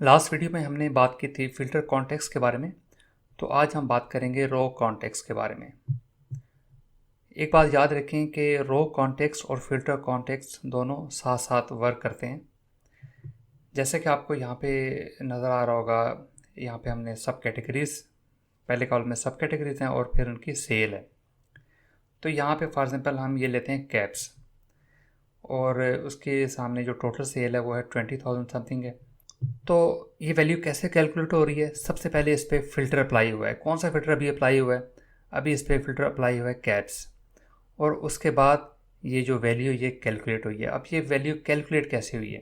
Last video में हमने बात की थी फ़िल्टर कॉन्टेक्स्ट के बारे में। तो आज हम बात करेंगे रो कॉन्टेक्स्ट के बारे में। एक बात याद रखें कि रो कॉन्टेक्स्ट और फ़िल्टर कॉन्टेक्स्ट दोनों साथ साथ वर्क करते हैं। जैसे कि आपको यहाँ पे नज़र आ रहा होगा, यहाँ पे हमने सब कैटेगरीज़, पहले कॉलम में सब कैटेगरीज़ हैं और फिर उनकी सेल है। तो यहाँ पे फॉर एग्ज़ाम्पल हम ये लेते हैं कैप्स, और उसके सामने जो टोटल सेल है वो है 20,000 समथिंग है। तो ये वैल्यू कैसे कैलकुलेट हो रही है? सबसे पहले इस पर फ़िल्टर अप्लाई हुआ है। कौन सा फ़िल्टर अभी अप्लाई हुआ है? अभी इस पर फ़िल्टर अप्लाई हुआ है कैप्स, और उसके बाद ये जो वैल्यू ये कैलकुलेट हुई है। अब ये वैल्यू कैलकुलेट कैसे हुई है?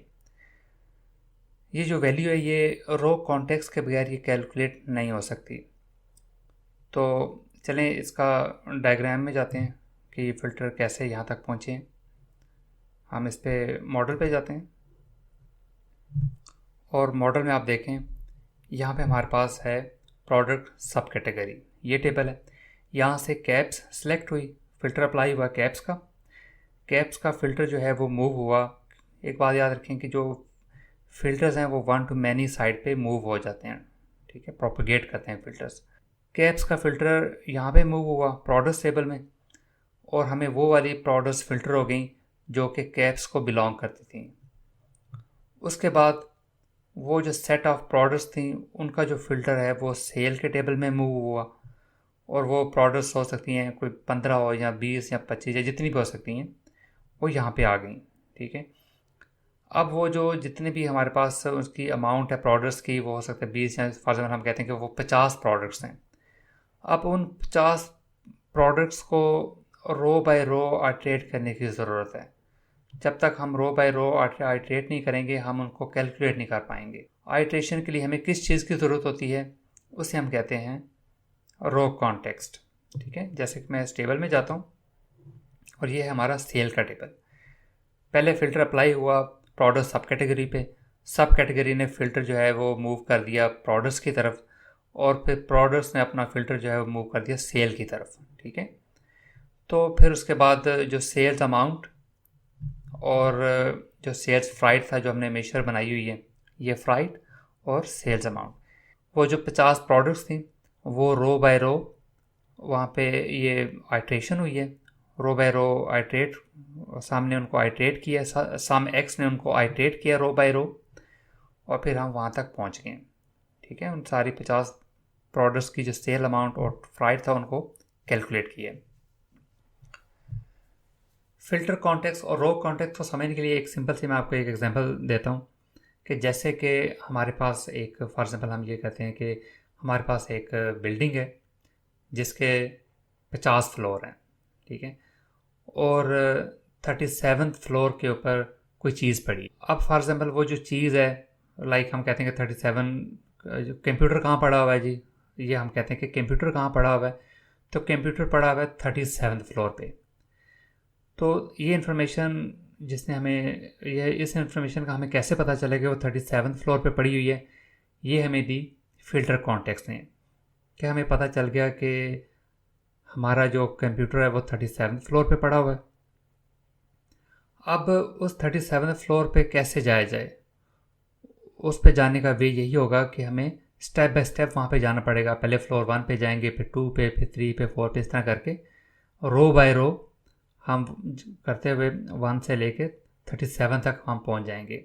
ये जो वैल्यू है ये रो कॉन्टेक्स्ट के बगैर ये कैलकुलेट नहीं हो सकती। तो चलें इसका डायग्राम में जाते हैं कि फ़िल्टर कैसे यहाँ तक पहुँचे हैं। हम इस पर मॉडल पे जाते हैं, और मॉडल में आप देखें यहाँ पे हमारे पास है प्रोडक्ट सब कैटेगरी, ये टेबल है। यहाँ से कैप्स सेलेक्ट हुई, फ़िल्टर अप्लाई हुआ कैप्स का फ़िल्टर जो है वो मूव हुआ। एक बात याद रखें कि जो फ़िल्टर्स हैं वो वन टू मैनी साइड पे मूव हो जाते हैं, ठीक है, प्रोपेगेट करते हैं फ़िल्टर्स। कैप्स का फ़िल्टर यहाँ पे मूव हुआ प्रोडक्ट्स टेबल में, और हमें वो वाली प्रोडक्ट्स फ़िल्टर हो गई जो कि कैप्स को बिलोंग करती थी। उसके बाद वो जो सेट ऑफ प्रोडक्ट्स थी उनका जो फ़िल्टर है वो सेल के टेबल में मूव हुआ, और वो प्रोडक्ट्स हो सकती हैं कोई 15 हो या 20 या 25 या जितनी भी हो सकती हैं, वो यहाँ पे आ गई, ठीक है। अब वो जो जितने भी हमारे पास उसकी अमाउंट है प्रोडक्ट्स की, वो हो सकता है 20, या फॉर एग्जाम्पल हम कहते हैं कि वो 50 प्रोडक्ट्स हैं। अब उन 50 प्रोडक्ट्स को रो बाय रो आइट्रेट करने की ज़रूरत है। जब तक हम रो बाय रो आइट्रेट नहीं करेंगे हम उनको कैलकुलेट नहीं कर पाएंगे। आइट्रेशन के लिए हमें किस चीज़ की ज़रूरत होती है? उसे हम कहते हैं रो कॉन्टेक्स्ट, ठीक है। जैसे कि मैं इस टेबल में जाता हूँ, और ये है हमारा सेल का टेबल। पहले फ़िल्टर अप्लाई हुआ प्रोडक्ट सब कैटेगरी पे, सब कैटेगरी ने फ़िल्टर जो है वो मूव कर दिया प्रोडक्ट्स की तरफ, और फिर प्रोडक्ट्स ने अपना फ़िल्टर जो है वो मूव कर दिया सेल की तरफ, ठीक है। तो फिर उसके बाद जो सेल्स अमाउंट और जो सेल्स फ्राइट था जो हमने मेशर बनाई हुई है, ये फ्राइट और सेल्स अमाउंट, वो जो 50 प्रोडक्ट्स थी वो रो बाय रो वहाँ पे ये आइट्रेशन हुई है। रो बाय रो आइट्रेट, सामने उनको आइट्रेट किया, साम एक्स ने उनको आइट्रेट किया रो बाय रो, और फिर हम वहाँ तक पहुँच गए, ठीक है। उन सारी 50 प्रोडक्ट्स की जो सेल अमाउंट और फ्राइट था उनको कैलकुलेट किया। फ़िल्टर कॉन्टेक्स्ट और रो कॉन्टेक्स्ट को समझने के लिए एक सिंपल सी मैं आपको एक एग्जांपल देता हूँ कि जैसे कि हमारे पास एक फॉर एग्जांपल हम ये कहते हैं कि हमारे पास एक बिल्डिंग है जिसके 50 फ्लोर हैं, ठीक है, और 37th फ्लोर के ऊपर कोई चीज़ पड़ी। अब फॉर एग्जांपल वो जो चीज़ है, लाइक हम कहते हैं कि 37 कंप्यूटर कहाँ पड़ा हुआ है जी, ये हम कहते हैं कि कंप्यूटर कहाँ पड़ा हुआ है, तो कंप्यूटर पड़ा हुआ है 37th फ्लोर पे। तो ये इन्फॉर्मेशन जिसने हमें, यह इस इन्फॉर्मेशन का हमें कैसे पता चलेगा वो 37th फ्लोर पे पड़ी हुई है? ये हमें दी फ़िल्टर कॉन्टेक्स्ट ने। क्या हमें पता चल गया कि हमारा जो कंप्यूटर है वो 37th फ्लोर पे पड़ा हुआ है। अब उस 37th फ्लोर पे कैसे जाया जाए? उस पे जाने का वे यही होगा कि हमें स्टेप बाय स्टेप वहाँ पे जाना पड़ेगा। पहले फ्लोर 1 पे जाएंगे, फिर 2 पे, फिर 3 पे, 4 पे, इस तरह करके रो बाय रो हम करते हुए 1 से लेके 37 तक हम पहुँच जाएंगे।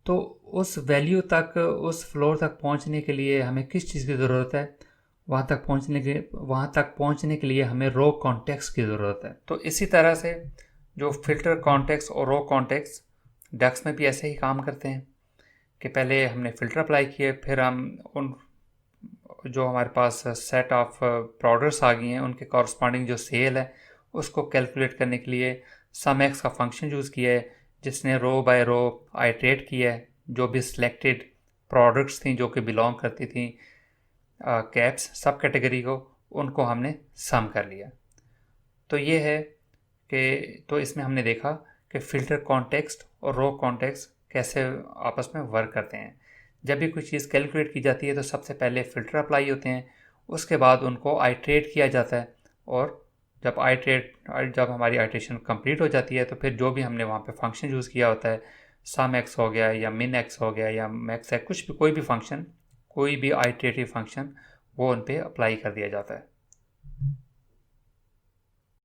तो उस वैल्यू तक, उस फ्लोर तक पहुँचने के लिए हमें किस चीज़ की ज़रूरत है? वहाँ तक पहुँचने के लिए हमें रो कॉन्टेक्स्ट की ज़रूरत है। तो इसी तरह से जो फ़िल्टर कॉन्टेक्स्ट और रो कॉन्टेक्स्ट डक्स में भी ऐसे ही काम करते हैं कि पहले हमने फ़िल्टर अप्लाई किए, फिर हम उन जो हमारे पास सेट ऑफ प्रोडक्ट्स आ गई हैं उनके कॉरस्पॉन्डिंग जो सेल है उसको कैलकुलेट करने के लिए सम एक्स का फंक्शन यूज़ किया है, जिसने रो बाय रो आइट्रेट किया है जो भी सिलेक्टेड प्रोडक्ट्स थी जो कि बिलोंग करती थी कैप्स सब कैटेगरी को, उनको हमने सम कर लिया। तो ये है कि तो इसमें हमने देखा कि फ़िल्टर कॉन्टेक्स्ट और रो कॉन्टेक्स्ट कैसे आपस में वर्क करते हैं। जब भी कोई चीज़ कैलकुलेट की जाती है तो सबसे पहले फ़िल्टर अप्लाई होते हैं, उसके बाद उनको आइट्रेट किया जाता है, और जब हमारी आइट्रेशन कंप्लीट हो जाती है तो फिर जो भी हमने वहाँ पे फंक्शन यूज़ किया होता है सम एक्स हो गया या मिन एक्स हो गया या मैक्स एक्स, कुछ भी कोई भी फंक्शन, कोई भी आइटरेटिव फंक्शन, वो उन पे अप्लाई कर दिया जाता है।